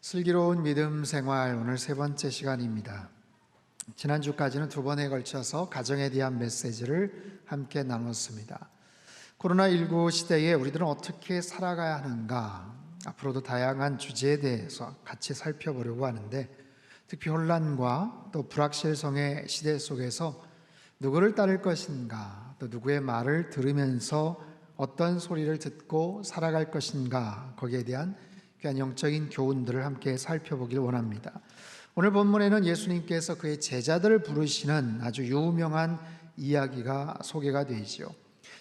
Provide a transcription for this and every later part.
슬기로운 믿음 생활, 오늘 세 번째 시간입니다. 지난주까지는 두 번에 걸쳐서 가정에 대한 메시지를 함께 나눴습니다. 코로나19 시대에 우리들은 어떻게 살아가야 하는가, 앞으로도 다양한 주제에 대해서 같이 살펴보려고 하는데, 특히 혼란과 또 불확실성의 시대 속에서 누구를 따를 것인가, 또 누구의 말을 들으면서 어떤 소리를 듣고 살아갈 것인가, 거기에 대한 귀한 영적인 교훈들을 함께 살펴보길 원합니다. 오늘 본문에는 예수님께서 그의 제자들을 부르시는 아주 유명한 이야기가 소개가 되죠.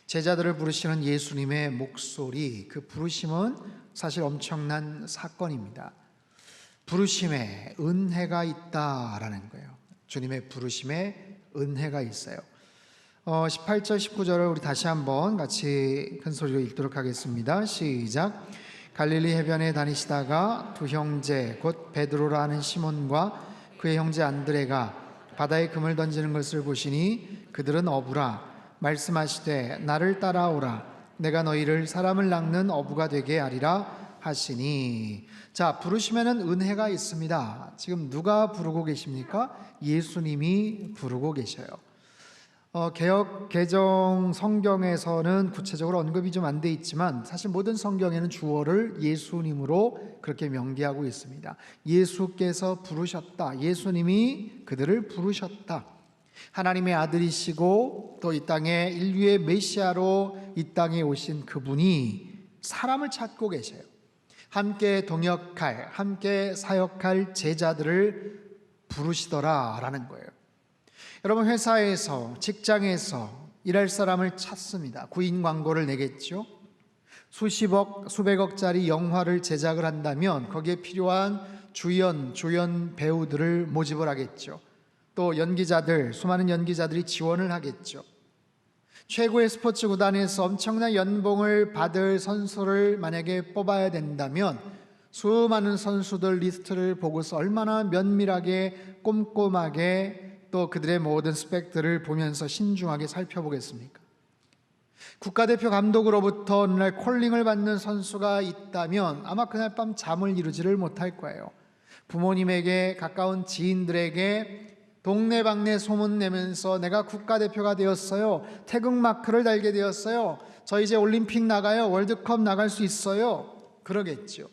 제자들을 부르시는 예수님의 목소리, 그 부르심은 사실 엄청난 사건입니다. 부르심에 은혜가 있다라는 거예요. 주님의 부르심에 은혜가 있어요. 18절 19절을 우리 다시 한번 같이 큰 소리로 읽도록 하겠습니다. 시작. 갈릴리 해변에 다니시다가 두 형제 곧 베드로라 하는 시몬과 그의 형제 안드레가 바다에 금을 던지는 것을 보시니 그들은 어부라. 말씀하시되 나를 따라오라. 내가 너희를 사람을 낚는 어부가 되게 하리라 하시니. 자, 부르시면은 은혜가 있습니다. 지금 누가 부르고 계십니까? 예수님이 부르고 계셔요. 개역 개정 성경에서는 구체적으로 언급이 좀 안 돼 있지만 사실 모든 성경에는 주어를 예수님으로 그렇게 명기하고 있습니다. 예수께서 부르셨다. 예수님이 그들을 부르셨다. 하나님의 아들이시고 또 이 땅에 인류의 메시아로 이 땅에 오신 그분이 사람을 찾고 계셔요. 함께 동역할, 함께 사역할 제자들을 부르시더라라는 거예요. 여러분, 회사에서, 직장에서 일할 사람을 찾습니다. 구인 광고를 내겠죠. 수십억, 수백억짜리 영화를 제작을 한다면 거기에 필요한 주연, 조연 배우들을 모집을 하겠죠. 또 연기자들, 수많은 연기자들이 지원을 하겠죠. 최고의 스포츠 구단에서 엄청난 연봉을 받을 선수를 만약에 뽑아야 된다면 수많은 선수들 리스트를 보고서 얼마나 면밀하게 꼼꼼하게 또 그들의 모든 스펙들을 보면서 신중하게 살펴보겠습니까? 국가대표 감독으로부터 어느 날 콜링을 받는 선수가 있다면 아마 그날 밤 잠을 이루지를 못할 거예요. 부모님에게, 가까운 지인들에게 동네방네 소문내면서 내가 국가대표가 되었어요. 태극마크를 달게 되었어요. 저 이제 올림픽 나가요. 월드컵 나갈 수 있어요. 그러겠죠.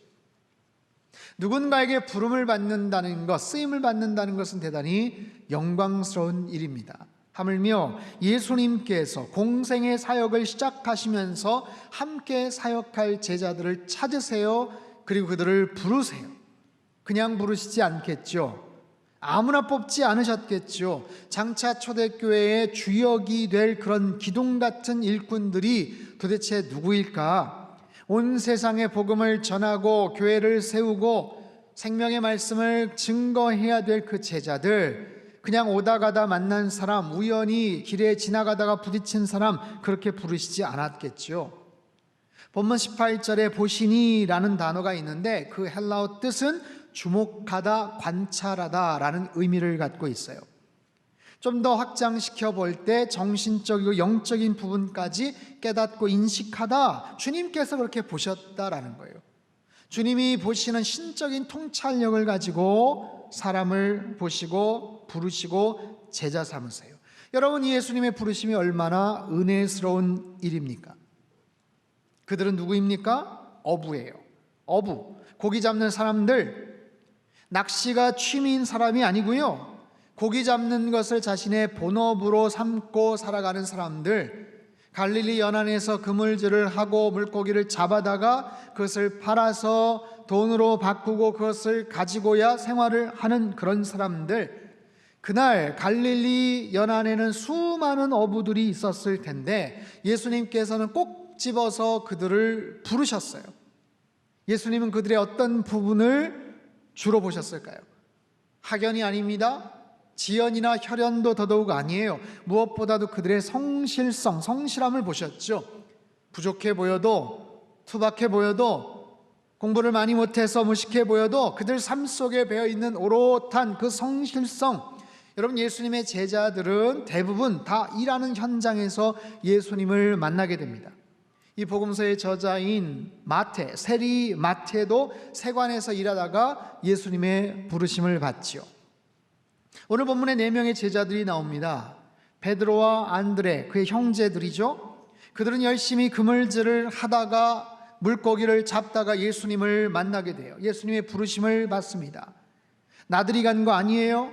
누군가에게 부름을 받는다는 것, 쓰임을 받는다는 것은 대단히 영광스러운 일입니다. 하물며 예수님께서 공생의 사역을 시작하시면서 함께 사역할 제자들을 찾으세요. 그리고 그들을 부르세요. 그냥 부르시지 않겠죠. 아무나 뽑지 않으셨겠죠. 장차 초대교회의 주역이 될 그런 기둥 같은 일꾼들이 도대체 누구일까? 온 세상에 복음을 전하고 교회를 세우고 생명의 말씀을 증거해야 될 그 제자들, 그냥 오다 가다 만난 사람, 우연히 길에 지나가다가 부딪힌 사람, 그렇게 부르시지 않았겠죠. 본문 18절에 보시니라는 단어가 있는데 그 헬라어 뜻은 주목하다, 관찰하다 라는 의미를 갖고 있어요. 좀 더 확장시켜 볼 때 정신적이고 영적인 부분까지 깨닫고 인식하다, 주님께서 그렇게 보셨다라는 거예요. 주님이 보시는 신적인 통찰력을 가지고 사람을 보시고 부르시고 제자 삼으세요. 여러분, 예수님의 부르심이 얼마나 은혜스러운 일입니까? 그들은 누구입니까? 어부예요. 어부, 고기 잡는 사람들. 낚시가 취미인 사람이 아니고요, 고기 잡는 것을 자신의 본업으로 삼고 살아가는 사람들, 갈릴리 연안에서 그물질을 하고 물고기를 잡아다가 그것을 팔아서 돈으로 바꾸고 그것을 가지고야 생활을 하는 그런 사람들. 그날 갈릴리 연안에는 수많은 어부들이 있었을 텐데 예수님께서는 꼭 집어서 그들을 부르셨어요. 예수님은 그들의 어떤 부분을 주로 보셨을까요? 학연이 아닙니다. 지연이나 혈연도 더더욱 아니에요. 무엇보다도 그들의 성실성, 성실함을 보셨죠. 부족해 보여도, 투박해 보여도, 공부를 많이 못해서 무식해 보여도 그들 삶 속에 배어있는 오롯한 그 성실성. 여러분, 예수님의 제자들은 대부분 다 일하는 현장에서 예수님을 만나게 됩니다. 이 복음서의 저자인 마태, 세리 마태도 세관에서 일하다가 예수님의 부르심을 받지요. 오늘 본문에 4명의 제자들이 나옵니다. 베드로와 안드레, 그의 형제들이죠. 그들은 열심히 그물질을 하다가 물고기를 잡다가 예수님을 만나게 돼요. 예수님의 부르심을 받습니다. 나들이 간 거 아니에요?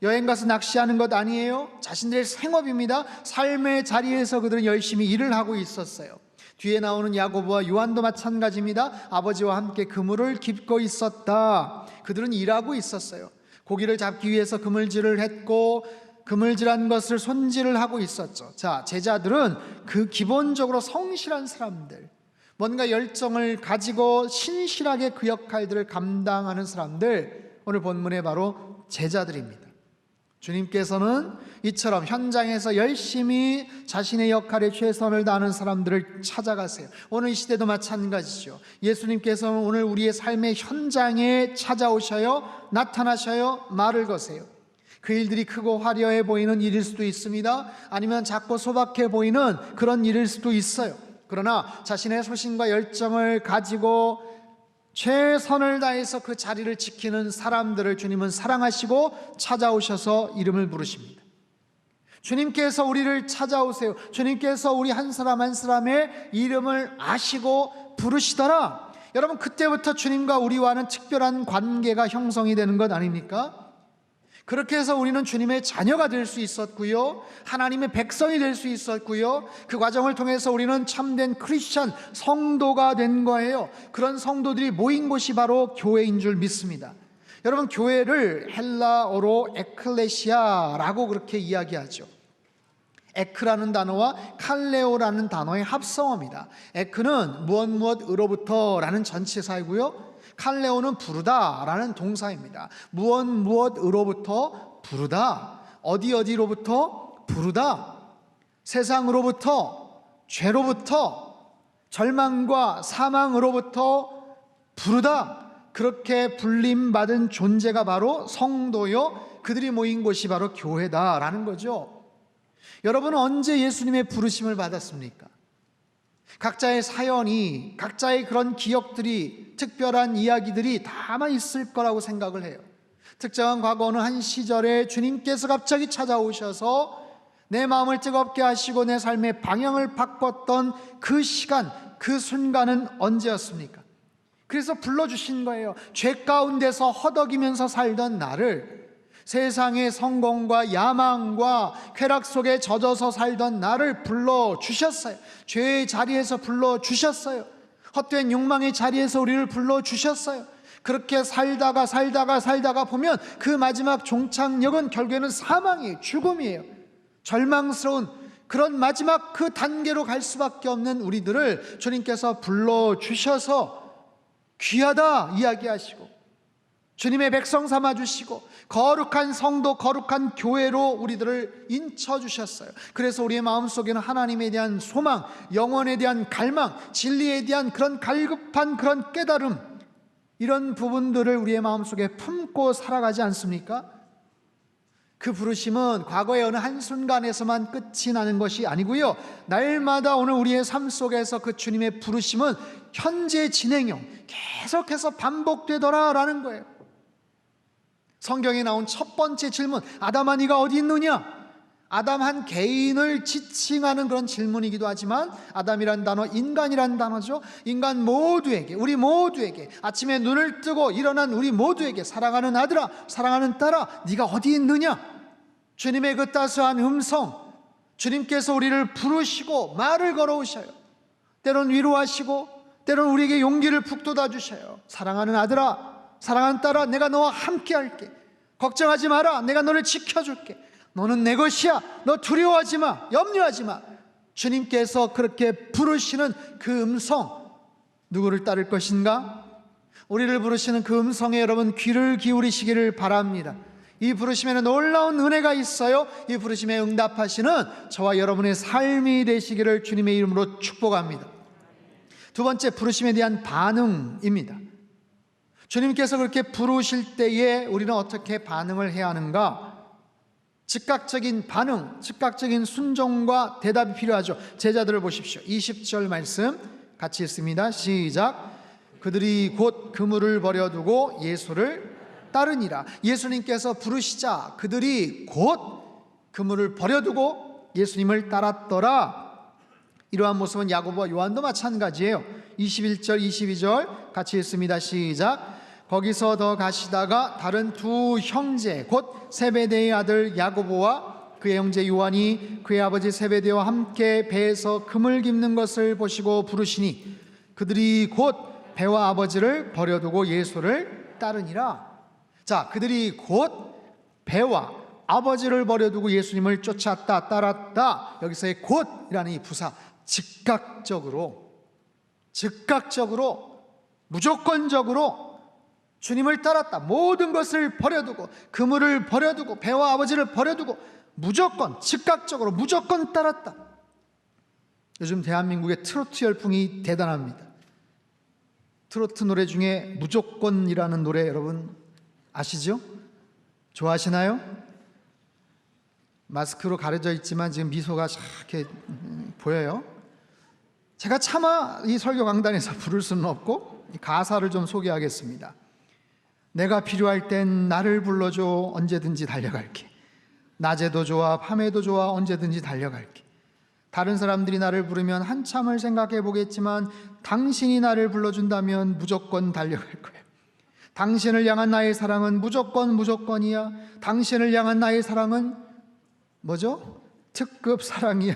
여행 가서 낚시하는 것 아니에요? 자신들의 생업입니다. 삶의 자리에서 그들은 열심히 일을 하고 있었어요. 뒤에 나오는 야고보와 요한도 마찬가지입니다. 아버지와 함께 그물을 깁고 있었다. 그들은 일하고 있었어요. 고기를 잡기 위해서 그물질을 했고 그물질한 것을 손질을 하고 있었죠. 자, 제자들은 그 기본적으로 성실한 사람들, 뭔가 열정을 가지고 신실하게 그 역할들을 감당하는 사람들, 오늘 본문에 바로 제자들입니다. 주님께서는 이처럼 현장에서 열심히 자신의 역할에 최선을 다하는 사람들을 찾아가세요. 오늘 이 시대도 마찬가지죠. 예수님께서는 오늘 우리의 삶의 현장에 찾아오셔요, 나타나셔요, 말을 거세요. 그 일들이 크고 화려해 보이는 일일 수도 있습니다. 아니면 작고 소박해 보이는 그런 일일 수도 있어요. 그러나 자신의 소신과 열정을 가지고 최선을 다해서 그 자리를 지키는 사람들을 주님은 사랑하시고 찾아오셔서 이름을 부르십니다. 주님께서 우리를 찾아오세요. 주님께서 우리 한 사람 한 사람의 이름을 아시고 부르시더라. 여러분, 그때부터 주님과 우리와는 특별한 관계가 형성이 되는 것 아닙니까? 그렇게 해서 우리는 주님의 자녀가 될 수 있었고요, 하나님의 백성이 될 수 있었고요, 그 과정을 통해서 우리는 참된 크리스찬 성도가 된 거예요. 그런 성도들이 모인 곳이 바로 교회인 줄 믿습니다. 여러분, 교회를 헬라어로 에클레시아라고 그렇게 이야기하죠. 에크라는 단어와 칼레오라는 단어의 합성어입니다. 에크는 무엇으로부터라는 전치사이고요, 칼레오는 부르다라는 동사입니다. 무엇으로부터 부르다, 어디로부터 부르다, 세상으로부터, 죄로부터, 절망과 사망으로부터 부르다. 그렇게 불림받은 존재가 바로 성도요, 그들이 모인 곳이 바로 교회다라는 거죠. 여러분은 언제 예수님의 부르심을 받았습니까? 각자의 사연이, 각자의 그런 기억들이, 특별한 이야기들이 다 아마 있을 거라고 생각을 해요. 특정한 과거 어느 한 시절에 주님께서 갑자기 찾아오셔서 내 마음을 뜨겁게 하시고 내 삶의 방향을 바꿨던 그 시간, 그 순간은 언제였습니까? 그래서 불러주신 거예요. 죄 가운데서 허덕이면서 살던 나를, 세상의 성공과 야망과 쾌락 속에 젖어서 살던 나를 불러주셨어요. 죄의 자리에서 불러주셨어요. 헛된 욕망의 자리에서 우리를 불러주셨어요. 그렇게 살다가 보면 그 마지막 종착역은 결국에는 사망이에요. 죽음이에요. 절망스러운 그런 마지막 그 단계로 갈 수밖에 없는 우리들을 주님께서 불러주셔서 귀하다 이야기하시고 주님의 백성 삼아주시고 거룩한 성도, 거룩한 교회로 우리들을 인쳐주셨어요. 그래서 우리의 마음속에는 하나님에 대한 소망, 영원에 대한 갈망, 진리에 대한 그런 갈급한 그런 깨달음, 이런 부분들을 우리의 마음속에 품고 살아가지 않습니까? 그 부르심은 과거의 어느 한순간에서만 끝이 나는 것이 아니고요, 날마다 오늘 우리의 삶 속에서 그 주님의 부르심은 현재 진행형, 계속해서 반복되더라라는 거예요. 성경에 나온 첫 번째 질문, 아담아 네가 어디 있느냐? 아담 한 개인을 지칭하는 그런 질문이기도 하지만 아담이란 단어, 인간이란 단어죠. 인간 모두에게, 우리 모두에게, 아침에 눈을 뜨고 일어난 우리 모두에게 사랑하는 아들아, 사랑하는 딸아, 네가 어디 있느냐? 주님의 그 따스한 음성, 주님께서 우리를 부르시고 말을 걸어오셔요. 때론 위로하시고 때론 우리에게 용기를 북돋아 주셔요. 사랑하는 아들아, 사랑하는 딸아, 내가 너와 함께 할게. 걱정하지 마라. 내가 너를 지켜줄게. 너는 내 것이야. 너 두려워하지 마. 염려하지 마. 주님께서 그렇게 부르시는 그 음성, 누구를 따를 것인가? 우리를 부르시는 그 음성에 여러분 귀를 기울이시기를 바랍니다. 이 부르심에는 놀라운 은혜가 있어요. 이 부르심에 응답하시는 저와 여러분의 삶이 되시기를 주님의 이름으로 축복합니다. 두 번째, 부르심에 대한 반응입니다. 주님께서 그렇게 부르실 때에 우리는 어떻게 반응을 해야 하는가? 즉각적인 반응, 즉각적인 순종과 대답이 필요하죠. 제자들을 보십시오. 20절 말씀 같이 읽습니다. 시작. 그들이 곧 그물을 버려두고 예수를 따르니라. 예수님께서 부르시자 그들이 곧 그물을 버려두고 예수님을 따랐더라. 이러한 모습은 야고보와 요한도 마찬가지예요. 21절 22절 같이 읽습니다. 시작. 거기서 더 가시다가 다른 두 형제 곧 세베대의 아들 야고보와 그의 형제 요한이 그의 아버지 세베대와 함께 배에서 그물 깁는 것을 보시고 부르시니 그들이 곧 배와 아버지를 버려두고 예수를 따르니라. 자, 그들이 곧 배와 아버지를 버려두고 예수님을 쫓았다, 따랐다. 여기서의 곧이라는 이 부사, 즉각적으로 무조건적으로 주님을 따랐다. 모든 것을 버려두고, 그물을 버려두고, 배와 아버지를 버려두고 무조건, 즉각적으로 무조건 따랐다. 요즘 대한민국의 트로트 열풍이 대단합니다. 트로트 노래 중에 무조건이라는 노래 여러분 아시죠? 좋아하시나요? 마스크로 가려져 있지만 지금 미소가 이렇게 보여요. 제가 차마 이 설교 강단에서 부를 수는 없고 가사를 좀 소개하겠습니다. 내가 필요할 땐 나를 불러줘. 언제든지 달려갈게. 낮에도 좋아 밤에도 좋아 언제든지 달려갈게. 다른 사람들이 나를 부르면 한참을 생각해 보겠지만 당신이 나를 불러준다면 무조건 달려갈 거야. 당신을 향한 나의 사랑은 무조건이야. 당신을 향한 나의 사랑은 뭐죠? 특급 사랑이야.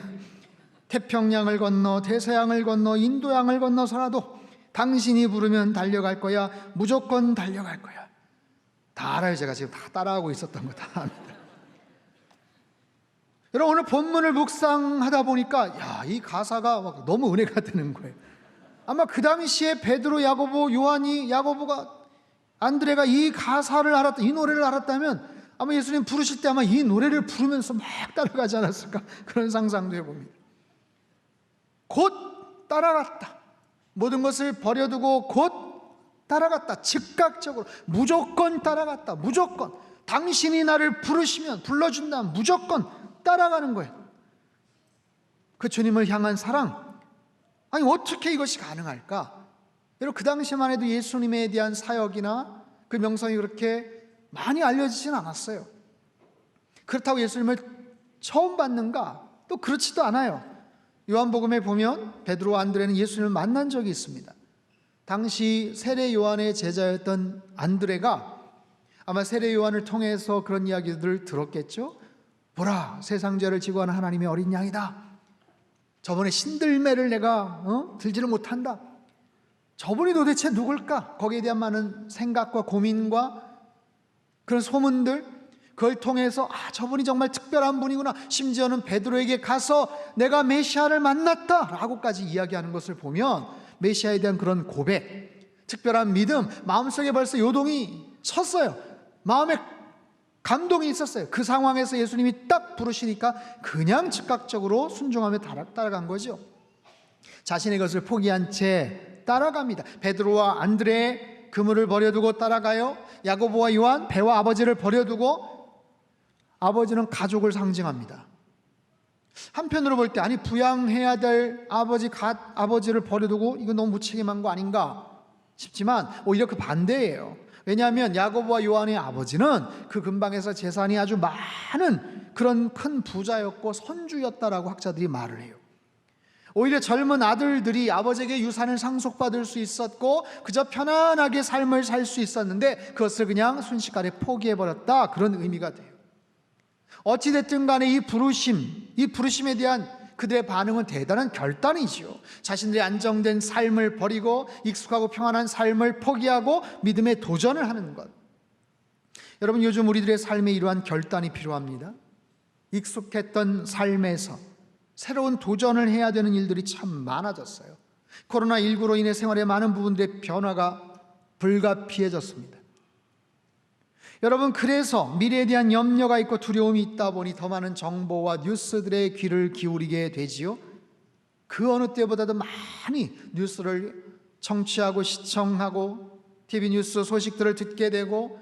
태평양을 건너 대서양을 건너 인도양을 건너서라도 당신이 부르면 달려갈 거야. 무조건 달려갈 거야. 다 알아요. 제가 지금 다 따라하고 있었던 거 다 압니다. 여러분, 오늘 본문을 묵상하다 보니까 이 가사가 막 너무 은혜가 되는 거예요. 아마 그 당시에 베드로, 야고보, 요한이, 야고보가, 안드레가 이 가사를 알았다, 이 노래를 알았다면 아마 예수님 부르실 때 아마 이 노래를 부르면서 막 따라가지 않았을까, 그런 상상도 해봅니다. 곧 따라갔다. 모든 것을 버려두고 곧 따라갔다. 즉각적으로 무조건 따라갔다. 무조건 당신이 나를 부르시면, 불러준다면 무조건 따라가는 거예요. 그 주님을 향한 사랑, 아니 어떻게 이것이 가능할까? 여러분, 그 당시만 해도 예수님에 대한 사역이나 그 명성이 그렇게 많이 알려지진 않았어요. 그렇다고 예수님을 처음 봤는가? 또 그렇지도 않아요. 요한복음에 보면 베드로와 안드레는 예수님을 만난 적이 있습니다. 당시 세례 요한의 제자였던 안드레가 아마 세례 요한을 통해서 그런 이야기들을 들었겠죠. 보라, 세상 죄를 지고 하는 하나님의 어린 양이다. 저번에 신들매를 내가 들지를 못한다. 저분이 도대체 누굴까? 거기에 대한 많은 생각과 고민과 그런 소문들, 그걸 통해서 저분이 정말 특별한 분이구나. 심지어는 베드로에게 가서 내가 메시아를 만났다 라고까지 이야기하는 것을 보면 메시아에 대한 그런 고백, 특별한 믿음, 마음속에 벌써 요동이 섰어요. 마음에 감동이 있었어요. 그 상황에서 예수님이 딱 부르시니까 그냥 즉각적으로 순종하며 따라간 거죠. 자신의 것을 포기한 채 따라갑니다. 베드로와 안드레 그물을 버려두고 따라가요. 야고보와 요한 배와 아버지를 버려두고, 아버지는 가족을 상징합니다. 한편으로 볼 때 아니 부양해야 될 아버지를 버려두고 이거 너무 무책임한 거 아닌가 싶지만 오히려 그 반대예요. 왜냐하면 야고보와 요한의 아버지는 그 근방에서 재산이 아주 많은 그런 큰 부자였고 선주였다라고 학자들이 말을 해요. 오히려 젊은 아들들이 아버지에게 유산을 상속받을 수 있었고 그저 편안하게 삶을 살 수 있었는데 그것을 그냥 순식간에 포기해버렸다, 그런 의미가 돼요. 어찌됐든 간에 이 부르심에 대한 그들의 반응은 대단한 결단이지요. 자신들의 안정된 삶을 버리고 익숙하고 평안한 삶을 포기하고 믿음의 도전을 하는 것. 여러분, 요즘 우리들의 삶에 이러한 결단이 필요합니다. 익숙했던 삶에서 새로운 도전을 해야 되는 일들이 참 많아졌어요. 코로나19로 인해 생활의 많은 부분들의 변화가 불가피해졌습니다. 여러분, 그래서 미래에 대한 염려가 있고 두려움이 있다 보니 더 많은 정보와 뉴스들의 귀를 기울이게 되지요. 그 어느 때보다도 많이 뉴스를 청취하고 시청하고 TV 뉴스 소식들을 듣게 되고,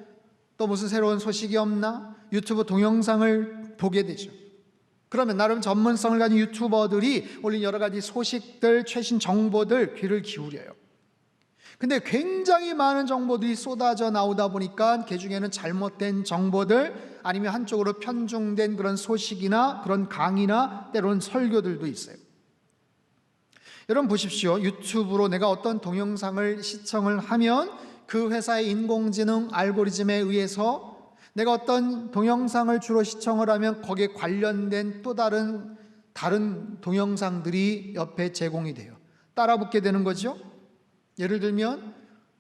또 무슨 새로운 소식이 없나 유튜브 동영상을 보게 되죠. 그러면 나름 전문성을 가진 유튜버들이 올린 여러 가지 소식들, 최신 정보들 귀를 기울여요. 근데 굉장히 많은 정보들이 쏟아져 나오다 보니까 그 중에는 잘못된 정보들, 아니면 한쪽으로 편중된 그런 소식이나 그런 강의나 때로는 설교들도 있어요. 여러분 보십시오. 유튜브로 내가 어떤 동영상을 시청을 하면 그 회사의 인공지능 알고리즘에 의해서 내가 어떤 동영상을 주로 시청을 하면 거기에 관련된 또 다른 동영상들이 옆에 제공이 돼요. 따라붙게 되는 거죠. 예를 들면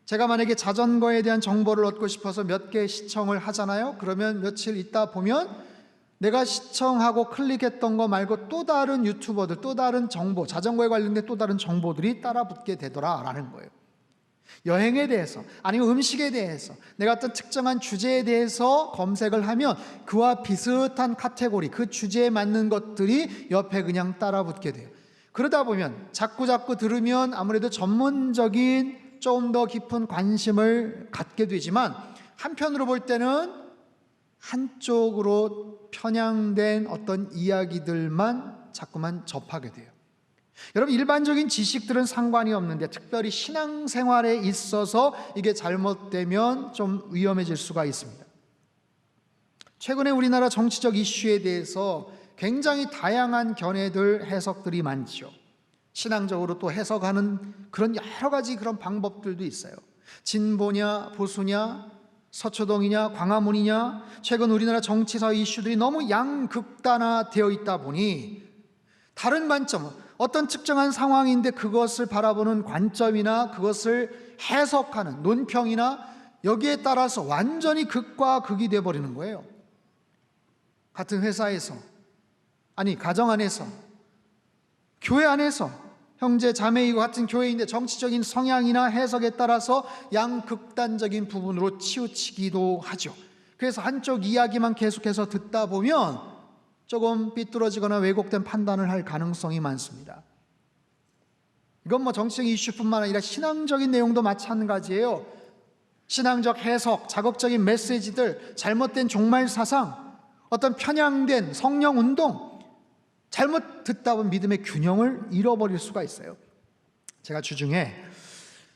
제가 만약에 자전거에 대한 정보를 얻고 싶어서 몇 개 시청을 하잖아요. 그러면 며칠 있다 보면 내가 시청하고 클릭했던 거 말고 또 다른 유튜버들, 또 다른 정보, 자전거에 관련된 또 다른 정보들이 따라붙게 되더라라는 거예요. 여행에 대해서, 아니면 음식에 대해서, 내가 어떤 특정한 주제에 대해서 검색을 하면 그와 비슷한 카테고리, 그 주제에 맞는 것들이 옆에 그냥 따라붙게 돼요. 그러다 보면 자꾸 들으면 아무래도 전문적인 좀 더 깊은 관심을 갖게 되지만, 한편으로 볼 때는 한쪽으로 편향된 어떤 이야기들만 자꾸만 접하게 돼요. 여러분, 일반적인 지식들은 상관이 없는데 특별히 신앙생활에 있어서 이게 잘못되면 좀 위험해질 수가 있습니다. 최근에 우리나라 정치적 이슈에 대해서 굉장히 다양한 견해들, 해석들이 많죠. 신앙적으로 또 해석하는 그런 여러 가지 그런 방법들도 있어요. 진보냐 보수냐, 서초동이냐 광화문이냐, 최근 우리나라 정치사 이슈들이 너무 양극단화되어 있다 보니 다른 관점, 어떤 특정한 상황인데 그것을 바라보는 관점이나 그것을 해석하는 논평이나 여기에 따라서 완전히 극과 극이 되어버리는 거예요. 같은 회사에서, 아니 가정 안에서, 교회 안에서 형제 자매이고 같은 교회인데 정치적인 성향이나 해석에 따라서 양극단적인 부분으로 치우치기도 하죠. 그래서 한쪽 이야기만 계속해서 듣다 보면 조금 삐뚤어지거나 왜곡된 판단을 할 가능성이 많습니다. 이건 뭐 정치적 이슈뿐만 아니라 신앙적인 내용도 마찬가지예요. 신앙적 해석, 자극적인 메시지들, 잘못된 종말 사상, 어떤 편향된 성령 운동, 잘못 듣다 보면 믿음의 균형을 잃어버릴 수가 있어요. 제가 주중에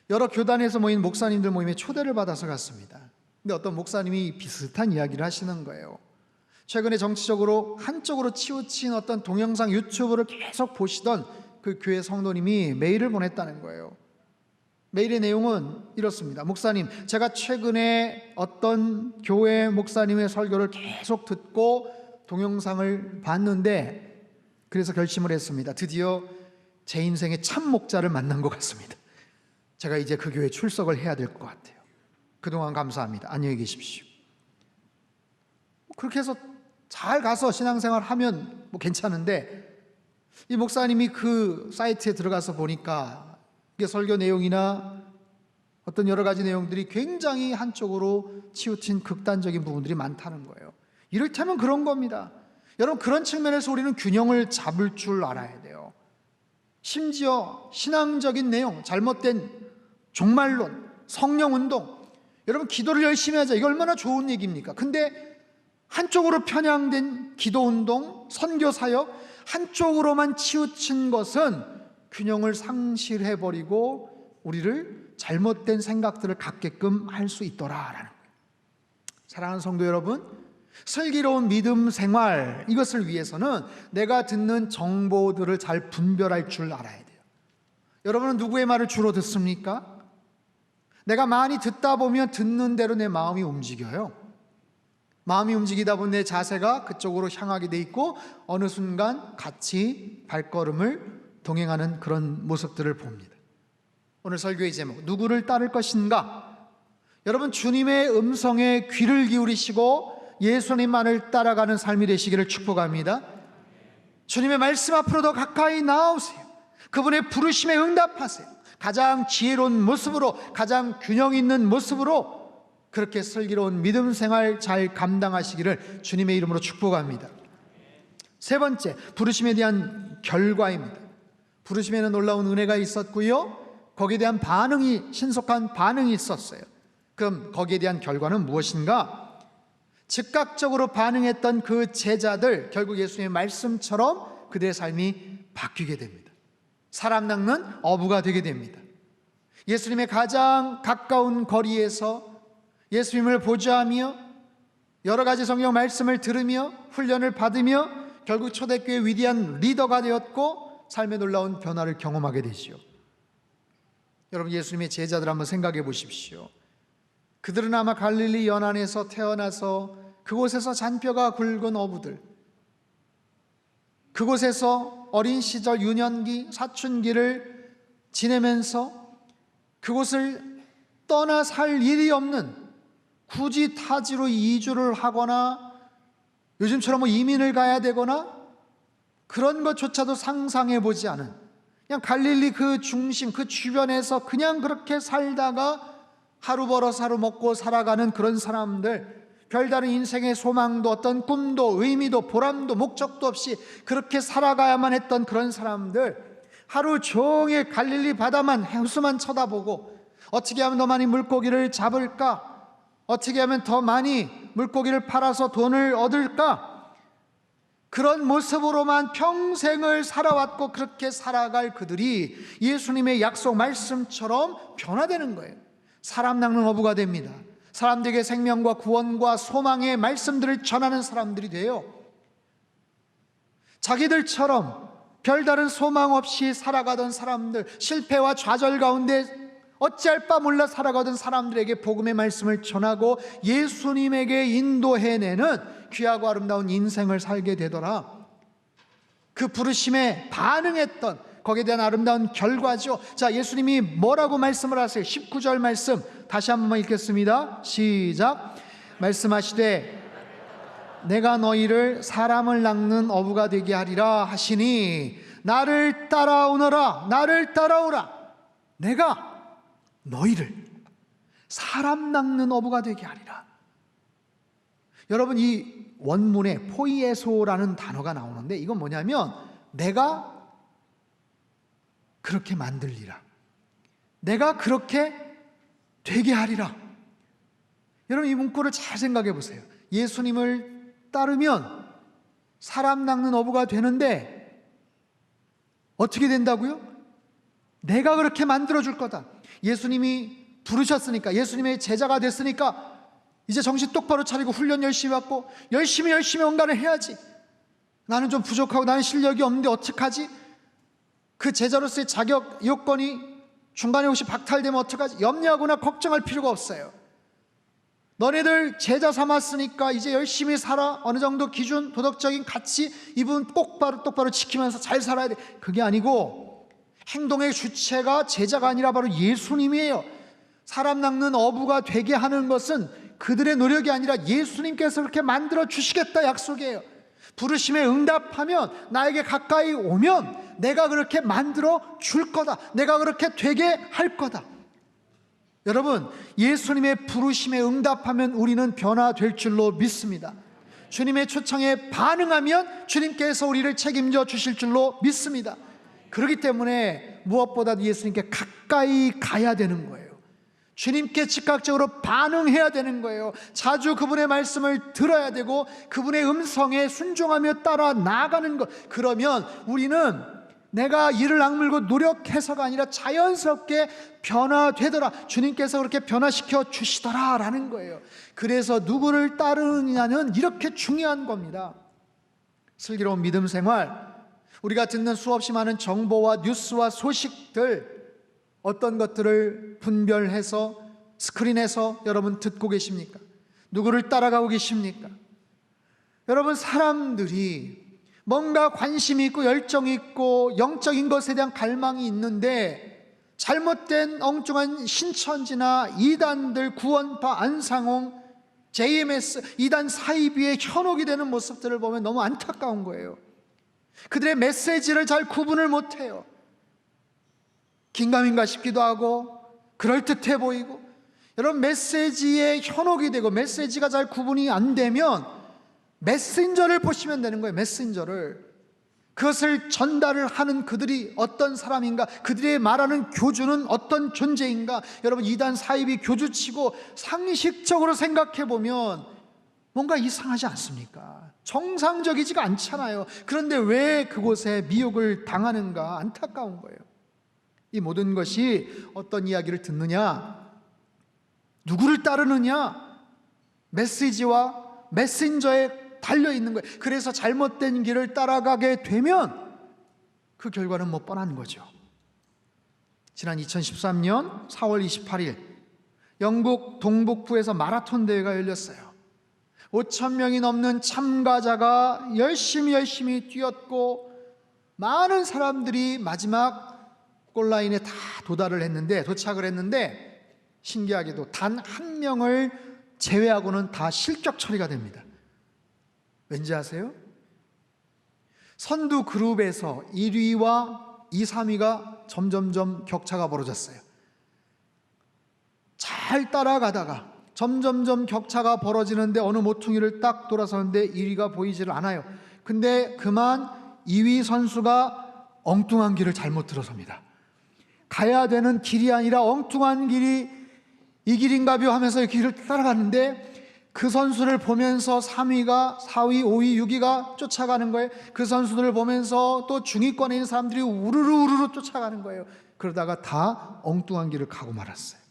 여러 교단에서 모인 목사님들 모임에 초대를 받아서 갔습니다. 근데 어떤 목사님이 비슷한 이야기를 하시는 거예요. 최근에 정치적으로 한쪽으로 치우친 어떤 동영상 유튜브를 계속 보시던 그 교회 성도님이 메일을 보냈다는 거예요. 메일의 내용은 이렇습니다. 목사님, 제가 최근에 어떤 교회 목사님의 설교를 계속 듣고 동영상을 봤는데 그래서 결심을 했습니다. 드디어 제 인생의 참 목자를 만난 것 같습니다. 제가 이제 그 교회에 출석을 해야 될 것 같아요. 그동안 감사합니다. 안녕히 계십시오. 그렇게 해서 잘 가서 신앙생활 하면 뭐 괜찮은데, 이 목사님이 그 사이트에 들어가서 보니까 이게 설교 내용이나 어떤 여러 가지 내용들이 굉장히 한쪽으로 치우친 극단적인 부분들이 많다는 거예요. 이를테면 그런 겁니다. 여러분, 그런 측면에서 우리는 균형을 잡을 줄 알아야 돼요. 심지어 신앙적인 내용, 잘못된 종말론, 성령운동, 여러분 기도를 열심히 하자, 이거 얼마나 좋은 얘기입니까? 근데 한쪽으로 편향된 기도운동, 선교사역, 한쪽으로만 치우친 것은 균형을 상실해버리고 우리를 잘못된 생각들을 갖게끔 할 수 있더라라는 거예요. 사랑하는 성도 여러분, 슬기로운 믿음 생활, 이것을 위해서는 내가 듣는 정보들을 잘 분별할 줄 알아야 돼요. 여러분은 누구의 말을 주로 듣습니까? 내가 많이 듣다 보면 듣는 대로 내 마음이 움직여요. 마음이 움직이다 보면 내 자세가 그쪽으로 향하게 돼 있고 어느 순간 같이 발걸음을 동행하는 그런 모습들을 봅니다. 오늘 설교의 제목, 누구를 따를 것인가? 여러분, 주님의 음성에 귀를 기울이시고 예수님만을 따라가는 삶이 되시기를 축복합니다. 주님의 말씀 앞으로 더 가까이 나아오세요. 그분의 부르심에 응답하세요. 가장 지혜로운 모습으로, 가장 균형 있는 모습으로 그렇게 슬기로운 믿음 생활 잘 감당하시기를 주님의 이름으로 축복합니다. 세 번째, 부르심에 대한 결과입니다. 부르심에는 놀라운 은혜가 있었고요, 거기에 대한 반응이, 신속한 반응이 있었어요. 그럼 거기에 대한 결과는 무엇인가? 즉각적으로 반응했던 그 제자들, 결국 예수님의 말씀처럼 그들의 삶이 바뀌게 됩니다. 사람 낚는 어부가 되게 됩니다. 예수님의 가장 가까운 거리에서 예수님을 보좌하며 여러 가지 성경 말씀을 들으며 훈련을 받으며 결국 초대교회의 위대한 리더가 되었고 삶의 놀라운 변화를 경험하게 되지요. 여러분, 예수님의 제자들 한번 생각해 보십시오. 그들은 아마 갈릴리 연안에서 태어나서 그곳에서 잔뼈가 굵은 어부들, 그곳에서 어린 시절 유년기, 사춘기를 지내면서 그곳을 떠나 살 일이 없는, 굳이 타지로 이주를 하거나 요즘처럼 뭐 이민을 가야 되거나 그런 것조차도 상상해 보지 않은, 그냥 갈릴리 그 중심, 그 주변에서 그냥 그렇게 살다가 하루 벌어서 하루 먹고 살아가는 그런 사람들, 별다른 인생의 소망도 어떤 꿈도 의미도 보람도 목적도 없이 그렇게 살아가야만 했던 그런 사람들, 하루 종일 갈릴리 바다만, 해수만 쳐다보고 어떻게 하면 더 많이 물고기를 잡을까, 어떻게 하면 더 많이 물고기를 팔아서 돈을 얻을까, 그런 모습으로만 평생을 살아왔고 그렇게 살아갈 그들이 예수님의 약속 말씀처럼 변화되는 거예요. 사람 낚는 어부가 됩니다. 사람들에게 생명과 구원과 소망의 말씀들을 전하는 사람들이 돼요. 자기들처럼 별다른 소망 없이 살아가던 사람들, 실패와 좌절 가운데 어찌할 바 몰라 살아가던 사람들에게 복음의 말씀을 전하고 예수님에게 인도해내는 귀하고 아름다운 인생을 살게 되더라. 그 부르심에 반응했던, 거기에 대한 아름다운 결과죠. 자, 예수님이 뭐라고 말씀을 하세요? 19절 말씀 다시 한 번만 읽겠습니다. 시작. 말씀하시되 내가 너희를 사람을 낚는 어부가 되게 하리라 하시니 나를 따라오너라. 나를 따라오라. 내가 너희를 사람 낚는 어부가 되게 하리라. 여러분, 이 원문에 포이에소라는 단어가 나오는데 이건 뭐냐면 내가 그렇게 만들리라, 내가 그렇게 되게 하리라. 여러분, 이 문구를 잘 생각해 보세요. 예수님을 따르면 사람 낚는 어부가 되는데 어떻게 된다고요? 내가 그렇게 만들어 줄 거다. 예수님이 부르셨으니까, 예수님의 제자가 됐으니까 이제 정신 똑바로 차리고 훈련 열심히 받고 열심히 뭔가를 해야지. 나는 좀 부족하고 나는 실력이 없는데 어떡하지? 그 제자로서의 자격 요건이 중간에 혹시 박탈되면 어떡하지? 염려하거나 걱정할 필요가 없어요. 너네들 제자 삼았으니까 이제 열심히 살아. 어느 정도 기준, 도덕적인 가치 이 부분 똑바로 지키면서 잘 살아야 돼. 그게 아니고 행동의 주체가 제자가 아니라 바로 예수님이에요. 사람 낚는 어부가 되게 하는 것은 그들의 노력이 아니라 예수님께서 그렇게 만들어 주시겠다 약속이에요. 부르심에 응답하면, 나에게 가까이 오면 내가 그렇게 만들어 줄 거다. 내가 그렇게 되게 할 거다. 여러분, 예수님의 부르심에 응답하면 우리는 변화될 줄로 믿습니다. 주님의 초청에 반응하면 주님께서 우리를 책임져 주실 줄로 믿습니다. 그렇기 때문에 무엇보다도 예수님께 가까이 가야 되는 거예요. 주님께 즉각적으로 반응해야 되는 거예요. 자주 그분의 말씀을 들어야 되고 그분의 음성에 순종하며 따라 나아가는 것. 그러면 우리는 내가 이를 악물고 노력해서가 아니라 자연스럽게 변화되더라. 주님께서 그렇게 변화시켜 주시더라 라는 거예요. 그래서 누구를 따르느냐는 이렇게 중요한 겁니다. 슬기로운 믿음 생활, 우리가 듣는 수없이 많은 정보와 뉴스와 소식들, 어떤 것들을 분별해서 스크린에서 여러분 듣고 계십니까? 누구를 따라가고 계십니까? 여러분, 사람들이 뭔가 관심이 있고 열정이 있고 영적인 것에 대한 갈망이 있는데 잘못된 엉뚱한 신천지나 이단들, 구원파, 안상홍, JMS, 이단 사이비의 현혹이 되는 모습들을 보면 너무 안타까운 거예요. 그들의 메시지를 잘 구분을 못해요. 긴가민가 싶기도 하고 그럴듯해 보이고. 여러분, 메시지에 현혹이 되고 메시지가 잘 구분이 안 되면 메신저를 보시면 되는 거예요. 메신저를. 그것을 전달을 하는 그들이 어떤 사람인가, 그들이 말하는 교주는 어떤 존재인가. 여러분, 이단 사이비 교주치고 상식적으로 생각해 보면 뭔가 이상하지 않습니까? 정상적이지가 않잖아요. 그런데 왜 그곳에 미혹을 당하는가 안타까운 거예요. 이 모든 것이 어떤 이야기를 듣느냐, 누구를 따르느냐, 메시지와 메신저에 달려있는 거예요. 그래서 잘못된 길을 따라가게 되면 그 결과는 뭐 뻔한 거죠. 지난 2013년 4월 28일 영국 동북부에서 마라톤 대회가 열렸어요. 5,000명이 넘는 참가자가 열심히 뛰었고 많은 사람들이 마지막 골라인에 다 도착을 했는데 신기하게도 단 한 명을 제외하고는 다 실격 처리가 됩니다. 왠지 아세요? 선두 그룹에서 1위와 2, 3위가 점점점 격차가 벌어졌어요. 잘 따라가다가 점점점 격차가 벌어지는데 어느 모퉁이를 딱 돌아서는데 1위가 보이지를 않아요. 근데 그만 2위 선수가 엉뚱한 길을 잘못 들어섭니다. 가야 되는 길이 아니라 엉뚱한 길이 이 길인가벼 하면서 이 길을 따라갔는데 그 선수를 보면서 3위가 4위, 5위, 6위가 쫓아가는 거예요. 그 선수들을 보면서 또 중위권에 있는 사람들이 우르르 쫓아가는 거예요. 그러다가 다 엉뚱한 길을 가고 말았어요.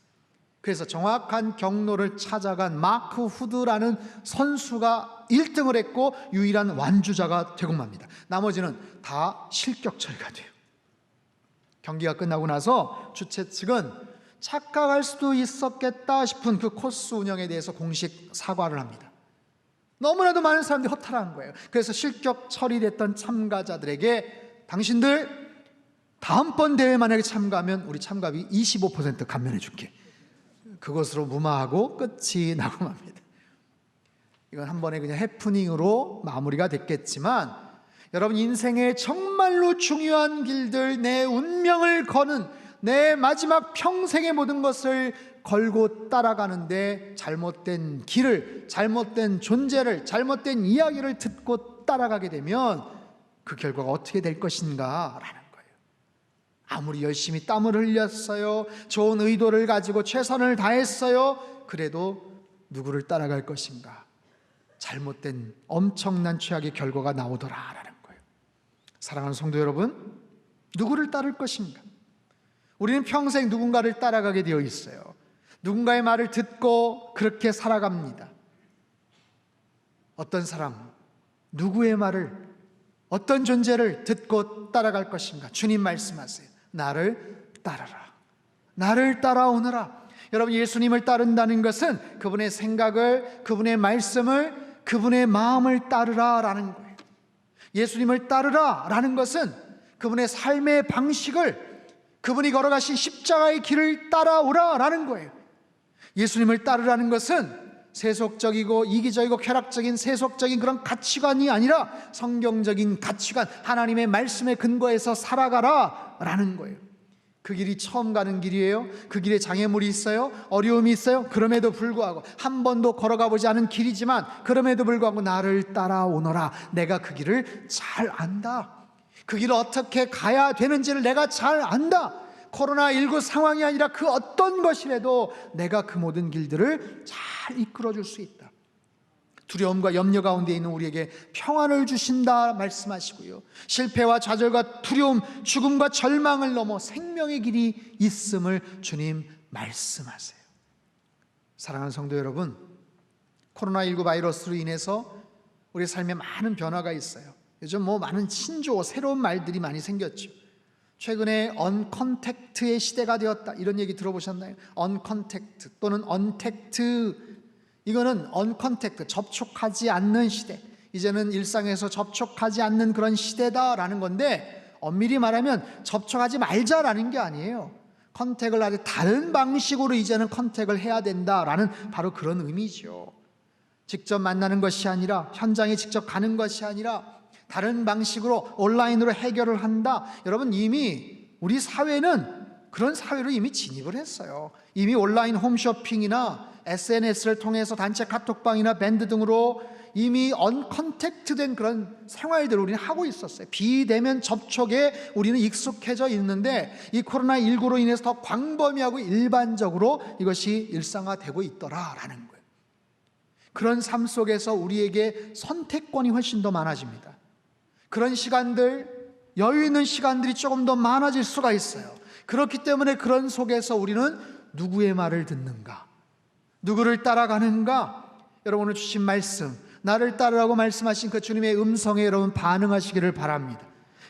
그래서 정확한 경로를 찾아간 마크 후드라는 선수가 1등을 했고 유일한 완주자가 되고 맙니다. 나머지는 다 실격 처리가 돼요. 경기가 끝나고 나서 주최 측은 착각할 수도 있었겠다 싶은 그 코스 운영에 대해서 공식 사과를 합니다. 너무나도 많은 사람들이 허탈한 거예요. 그래서 실격 처리됐던 참가자들에게 당신들 다음번 대회 만약에 참가하면 우리 참가비 25% 감면해 줄게. 그것으로 무마하고 끝이 나고 맙니다. 이건 한 번에 그냥 해프닝으로 마무리가 됐겠지만 여러분 인생의 정말로 중요한 길들, 내 운명을 거는 내 마지막 평생의 모든 것을 걸고 따라가는데 잘못된 길을, 잘못된 존재를, 잘못된 이야기를 듣고 따라가게 되면 그 결과가 어떻게 될 것인가 라는 거예요. 아무리 열심히 땀을 흘렸어요, 좋은 의도를 가지고 최선을 다했어요, 그래도 누구를 따라갈 것인가, 잘못된 엄청난 최악의 결과가 나오더라라는 거예요. 사랑하는 성도 여러분, 누구를 따를 것인가? 우리는 평생 누군가를 따라가게 되어 있어요. 누군가의 말을 듣고 그렇게 살아갑니다. 어떤 사람, 누구의 말을, 어떤 존재를 듣고 따라갈 것인가? 주님 말씀하세요. 나를 따르라, 나를 따라오너라. 여러분, 예수님을 따른다는 것은 그분의 생각을, 그분의 말씀을, 그분의 마음을 따르라 라는 거예요. 예수님을 따르라 라는 것은 그분의 삶의 방식을, 그분이 걸어가신 십자가의 길을 따라오라 라는 거예요. 예수님을 따르라는 것은 세속적이고 이기적이고 쾌락적인 세속적인 그런 가치관이 아니라 성경적인 가치관, 하나님의 말씀에 근거해서 살아가라 라는 거예요. 그 길이 처음 가는 길이에요. 그 길에 장애물이 있어요, 어려움이 있어요. 그럼에도 불구하고 한 번도 걸어가 보지 않은 길이지만 그럼에도 불구하고 나를 따라오너라. 내가 그 길을 잘 안다. 그 길을 어떻게 가야 되는지를 내가 잘 안다. 코로나19 상황이 아니라 그 어떤 것이라도 내가 그 모든 길들을 잘 이끌어 줄 수 있다. 두려움과 염려 가운데 있는 우리에게 평안을 주신다 말씀하시고요, 실패와 좌절과 두려움, 죽음과 절망을 넘어 생명의 길이 있음을 주님 말씀하세요. 사랑하는 성도 여러분, 코로나19 바이러스로 인해서 우리 삶에 많은 변화가 있어요. 요즘 많은 신조어, 새로운 말들이 많이 생겼죠. 최근에 언컨택트의 시대가 되었다, 이런 얘기 들어보셨나요? 언컨택트 또는 언택트, 이거는 언컨택트, 접촉하지 않는 시대, 이제는 일상에서 접촉하지 않는 그런 시대다라는 건데, 엄밀히 말하면 접촉하지 말자라는 게 아니에요. 컨택을 아주 다른 방식으로 이제는 컨택을 해야 된다라는 바로 그런 의미죠. 직접 만나는 것이 아니라, 현장에 직접 가는 것이 아니라 다른 방식으로 온라인으로 해결을 한다. 여러분, 이미 우리 사회는 그런 사회로 이미 진입을 했어요. 이미 온라인 홈쇼핑이나 SNS를 통해서 단체 카톡방이나 밴드 등으로 이미 언컨택트된 그런 생활들을 우리는 하고 있었어요. 비대면 접촉에 우리는 익숙해져 있는데 이 코로나19로 인해서 더 광범위하고 일반적으로 이것이 일상화되고 있더라라는 거예요. 그런 삶 속에서 우리에게 선택권이 훨씬 더 많아집니다. 그런 시간들, 여유 있는 시간들이 조금 더 많아질 수가 있어요. 그렇기 때문에 그런 속에서 우리는 누구의 말을 듣는가, 누구를 따라가는가. 여러분, 오늘 주신 말씀, 나를 따르라고 말씀하신 그 주님의 음성에 여러분 반응하시기를 바랍니다.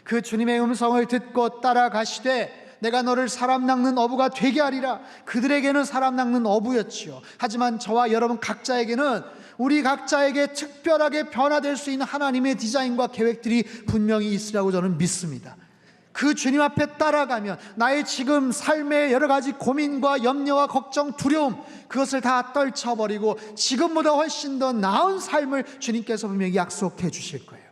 그 주님의 음성을 듣고 따라가시되 내가 너를 사람 낚는 어부가 되게 하리라. 그들에게는 사람 낚는 어부였지요. 하지만 저와 여러분 각자에게는, 우리 각자에게 특별하게 변화될 수 있는 하나님의 디자인과 계획들이 분명히 있으라고 저는 믿습니다. 그 주님 앞에 따라가면 나의 지금 삶의 여러 가지 고민과 염려와 걱정, 두려움, 그것을 다 떨쳐버리고 지금보다 훨씬 더 나은 삶을 주님께서 분명히 약속해 주실 거예요.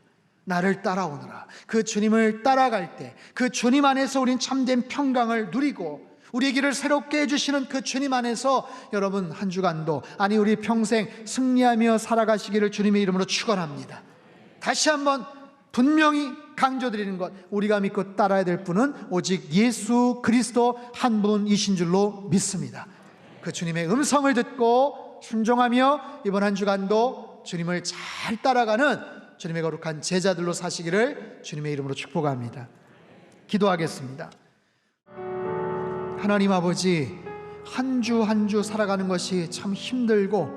나를 따라오너라. 그 주님을 따라갈 때 그 주님 안에서 우린 참된 평강을 누리고 우리의 길을 새롭게 해주시는 그 주님 안에서 여러분 한 주간도, 아니 우리 평생 승리하며 살아가시기를 주님의 이름으로 축원합니다. 다시 한번 분명히 강조드리는 것, 우리가 믿고 따라야 될 분은 오직 예수 그리스도 한 분이신 줄로 믿습니다. 그 주님의 음성을 듣고 순종하며 이번 한 주간도 주님을 잘 따라가는 주님의 거룩한 제자들로 사시기를 주님의 이름으로 축복합니다. 기도하겠습니다. 하나님 아버지, 한 주 한 주 살아가는 것이 참 힘들고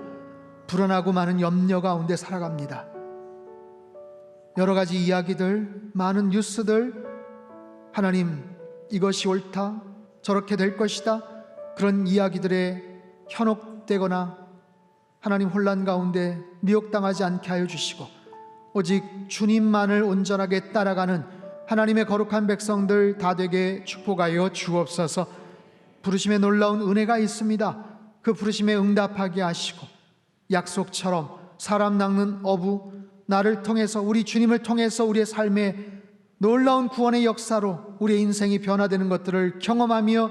불안하고 많은 염려 가운데 살아갑니다. 여러 가지 이야기들, 많은 뉴스들, 하나님 이것이 옳다, 저렇게 될 것이다, 그런 이야기들에 현혹되거나 하나님 혼란 가운데 미혹당하지 않게 하여 주시고 오직 주님만을 온전하게 따라가는 하나님의 거룩한 백성들 다 되게 축복하여 주옵소서. 부르심에 놀라운 은혜가 있습니다. 그 부르심에 응답하게 하시고 약속처럼 사람 낚는 어부, 나를 통해서, 우리 주님을 통해서 우리의 삶에 놀라운 구원의 역사로 우리의 인생이 변화되는 것들을 경험하며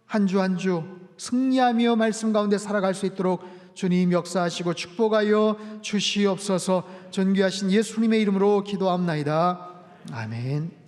한 주 한 주 승리하며 말씀 가운데 살아갈 수 있도록 주님 역사하시고 축복하여 주시옵소서. 존귀하신 예수님의 이름으로 기도합나이다. 아멘.